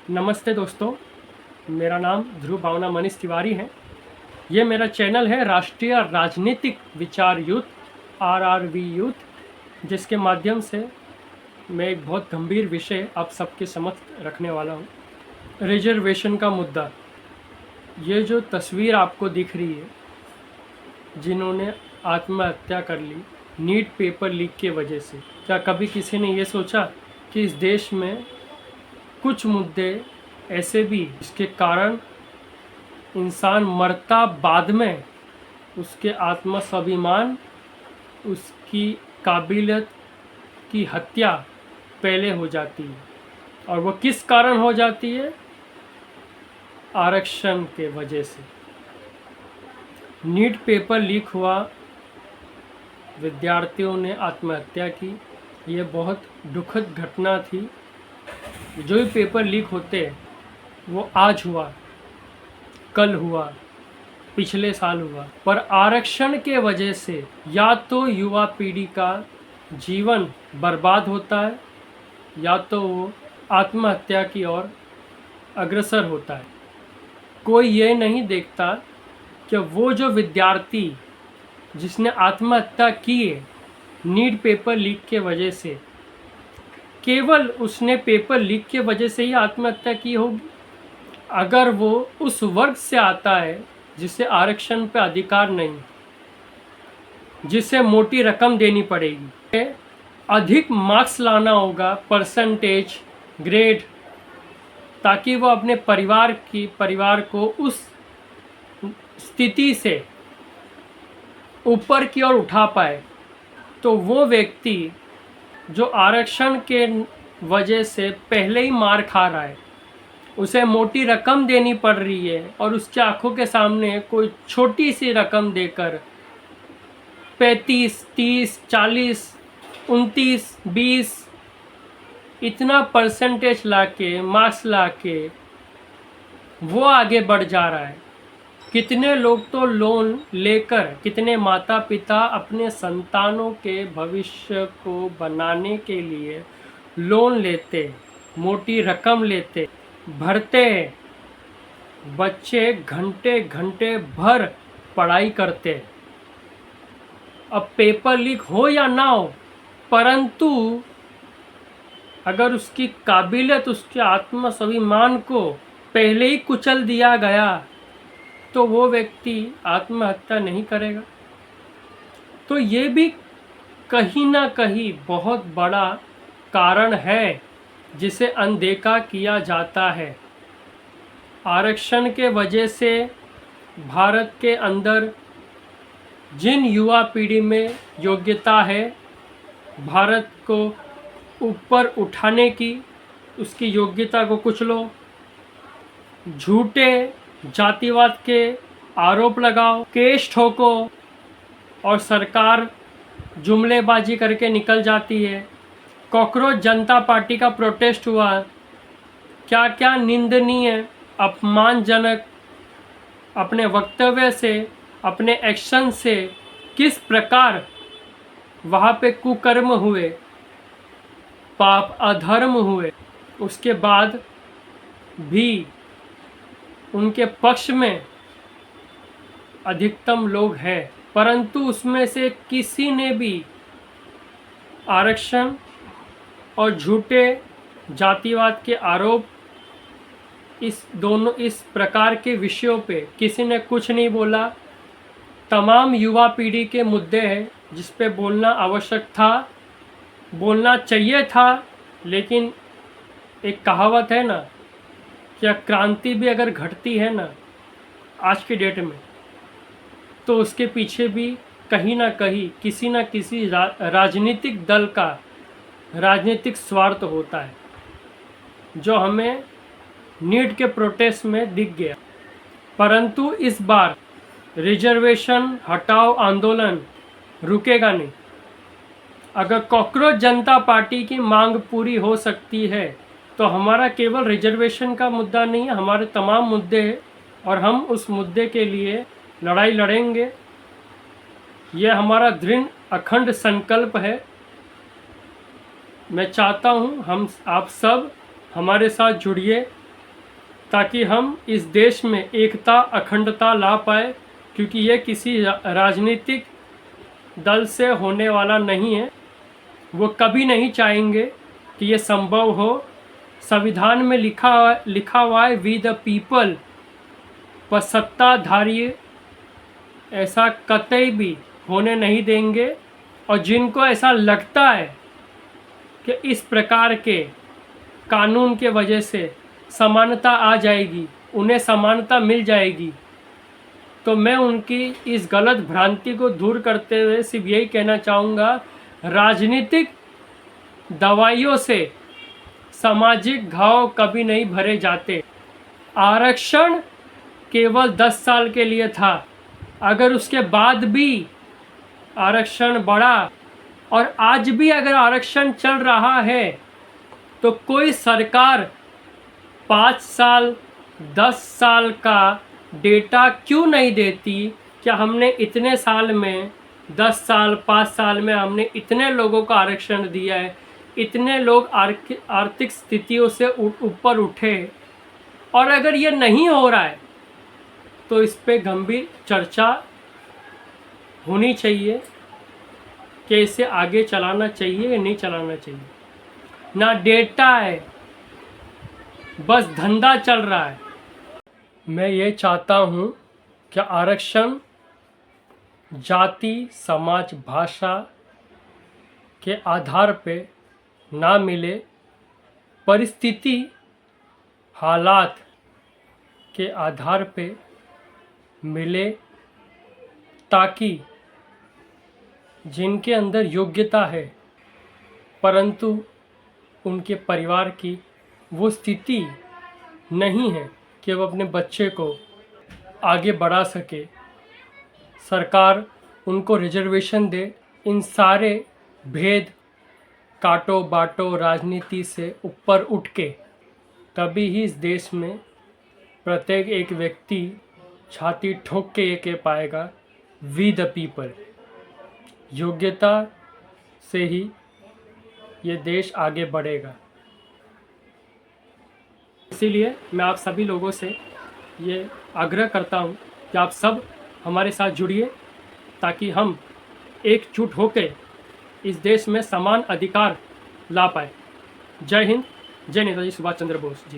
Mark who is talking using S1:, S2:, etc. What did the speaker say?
S1: नमस्ते दोस्तों, मेरा नाम ध्रुव भावना मनीष तिवारी है। ये मेरा चैनल है राष्ट्रीय राजनीतिक विचार यूथ RRV यूथ, जिसके माध्यम से मैं एक बहुत गंभीर विषय आप सबके समक्ष रखने वाला हूँ। रिजर्वेशन का मुद्दा। ये जो तस्वीर आपको दिख रही है, जिन्होंने आत्महत्या कर ली नीट पेपर लीक के वजह से, क्या कभी किसी ने ये सोचा कि इस देश में कुछ मुद्दे ऐसे भी जिसके कारण इंसान मरता बाद में उसके आत्म स्वाभिमान, उसकी काबिलियत की हत्या पहले हो जाती है। और वो किस कारण हो जाती है? आरक्षण के वजह से। नीट पेपर लीक हुआ, विद्यार्थियों ने आत्महत्या की। ये बहुत दुखद घटना थी। जो भी पेपर लीक होते हैं वो आज हुआ, कल हुआ, पिछले साल हुआ, पर आरक्षण के वजह से या तो युवा पीढ़ी का जीवन बर्बाद होता है या तो वो आत्महत्या की ओर अग्रसर होता है। कोई ये नहीं देखता कि वो जो विद्यार्थी जिसने आत्महत्या की है नीट पेपर लीक के वजह से, केवल उसने पेपर लीक के वजह से ही आत्महत्या की होगी। अगर वो उस वर्ग से आता है जिसे आरक्षण पे अधिकार नहीं, जिसे मोटी रकम देनी पड़ेगी, अधिक मार्क्स लाना होगा, परसेंटेज, ग्रेड, ताकि वो अपने परिवार को उस स्थिति से ऊपर की ओर उठा पाए, तो वो व्यक्ति जो आरक्षण के वजह से पहले ही मार खा रहा है, उसे मोटी रकम देनी पड़ रही है और उसकी आंखों के सामने कोई छोटी सी रकम देकर 35, 30, 40, 29, 20 इतना परसेंटेज लाके, मार्क्स लाके वो आगे बढ़ जा रहा है। कितने लोग तो लोन लेकर, कितने माता पिता अपने संतानों के भविष्य को बनाने के लिए लोन लेते, मोटी रकम लेते, भरते हैं। बच्चे घंटे घंटे भर पढ़ाई करते। अब पेपर लीक हो या ना हो, परंतु अगर उसकी काबिलियत, उसके आत्म स्वाभिमान को पहले ही कुचल दिया गया तो वो व्यक्ति आत्महत्या नहीं करेगा। तो ये भी कहीं ना कहीं बहुत बड़ा कारण है जिसे अनदेखा किया जाता है। आरक्षण के वजह से भारत के अंदर जिन युवा पीढ़ी में योग्यता है भारत को ऊपर उठाने की, उसकी योग्यता को कुचलो, झूठे जातिवाद के आरोप लगाओ, केस ठोको और सरकार जुमलेबाजी करके निकल जाती है। कॉकरोच जनता पार्टी का प्रोटेस्ट हुआ, क्या क्या निंदनीय, अपमानजनक अपने वक्तव्य से, अपने एक्शन से किस प्रकार वहाँ पे कुकर्म हुए, पाप अधर्म हुए, उसके बाद भी उनके पक्ष में अधिकतम लोग हैं, परंतु उसमें से किसी ने भी आरक्षण और झूठे जातिवाद के आरोप, इस प्रकार के विषयों पे किसी ने कुछ नहीं बोला। तमाम युवा पीढ़ी के मुद्दे हैं जिस पे बोलना आवश्यक था, बोलना चाहिए था, लेकिन एक कहावत है ना, क्या क्रांति भी अगर घटती है ना आज के डेट में, तो उसके पीछे भी कहीं ना कहीं किसी ना किसी राजनीतिक दल का राजनीतिक स्वार्थ होता है, जो हमें नीट के प्रोटेस्ट में दिख गया। परंतु इस बार रिजर्वेशन हटाओ आंदोलन रुकेगा नहीं। अगर कॉकरोच जनता पार्टी की मांग पूरी हो सकती है तो हमारा केवल रिजर्वेशन का मुद्दा नहीं है, हमारे तमाम मुद्दे हैं और हम उस मुद्दे के लिए लड़ाई लड़ेंगे। यह हमारा दृढ़ अखंड संकल्प है। मैं चाहता हूँ आप सब हमारे साथ जुड़िए, ताकि हम इस देश में एकता अखंडता ला पाए, क्योंकि ये किसी राजनीतिक दल से होने वाला नहीं है। वो कभी नहीं चाहेंगे कि ये संभव हो। संविधान में लिखा हुआ है वी द पीपल, पर सत्ताधारी ऐसा कतई भी होने नहीं देंगे। और जिनको ऐसा लगता है कि इस प्रकार के कानून के वजह से समानता आ जाएगी, उन्हें समानता मिल जाएगी, तो मैं उनकी इस गलत भ्रांति को दूर करते हुए सिर्फ यही कहना चाहूँगा, राजनीतिक दवाइयों से सामाजिक घाव कभी नहीं भरे जाते। आरक्षण केवल 10 साल के लिए था। अगर उसके बाद भी आरक्षण बढ़ा और आज भी अगर आरक्षण चल रहा है, तो कोई सरकार 5 साल 10 साल का डेटा क्यों नहीं देती? क्या हमने इतने साल में 10 साल 5 साल में हमने इतने लोगों को आरक्षण दिया है, इतने लोग आर्थिक स्थितियों से ऊपर उठे, और अगर ये नहीं हो रहा है तो इस पे गंभीर चर्चा होनी चाहिए कि इसे आगे चलाना चाहिए या नहीं चलाना चाहिए। ना डेटा है, बस धंधा चल रहा है। मैं ये चाहता हूँ कि आरक्षण जाति समाज भाषा के आधार पे ना मिले, परिस्थिति हालात के आधार पे मिले, ताकि जिनके अंदर योग्यता है परंतु उनके परिवार की वो स्थिति नहीं है कि वो अपने बच्चे को आगे बढ़ा सके, सरकार उनको रिजर्वेशन दे। इन सारे भेद काटो बाटो राजनीति से ऊपर उठ के तभी ही इस देश में प्रत्येक एक व्यक्ति छाती ठोक के ये कह पाएगा वी द पीपल। योग्यता से ही ये देश आगे बढ़ेगा। इसीलिए मैं आप सभी लोगों से ये आग्रह करता हूँ कि आप सब हमारे साथ जुड़िए, ताकि हम एकजुट होकर इस देश में समान अधिकार ला पाए। जय हिंद, जय नेताजी सुभाष चंद्र बोस जी।